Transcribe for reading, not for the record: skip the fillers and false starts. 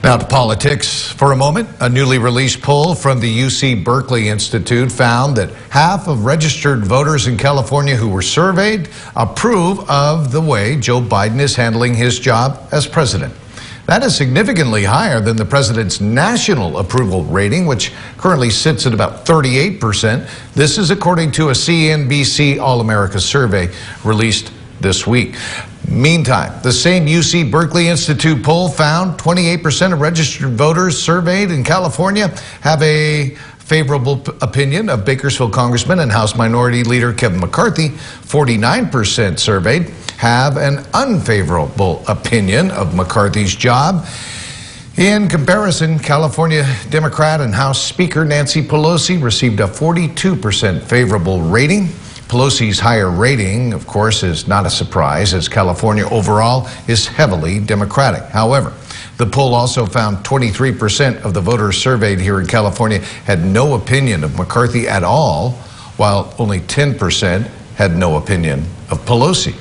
Now to politics for a moment. A newly released poll from the UC Berkeley Institute found that half of registered voters in California who were surveyed approve of the way Joe Biden is handling his job as president. That is significantly higher than the president's national approval rating, which currently sits at about 38%. This is according to a CNBC All-America survey released this week. Meantime, the same UC Berkeley Institute poll found 28% of registered voters surveyed in California have a favorable opinion of Bakersfield Congressman and House Minority Leader Kevin McCarthy. 49% surveyed have an unfavorable opinion of McCarthy's job. In comparison, California Democrat and House Speaker Nancy Pelosi received a 42% favorable rating. Pelosi's higher rating, of course, is not a surprise, as California overall is heavily Democratic. However, the poll also found 23% of the voters surveyed here in California had no opinion of McCarthy at all, while only 10% had no opinion of Pelosi.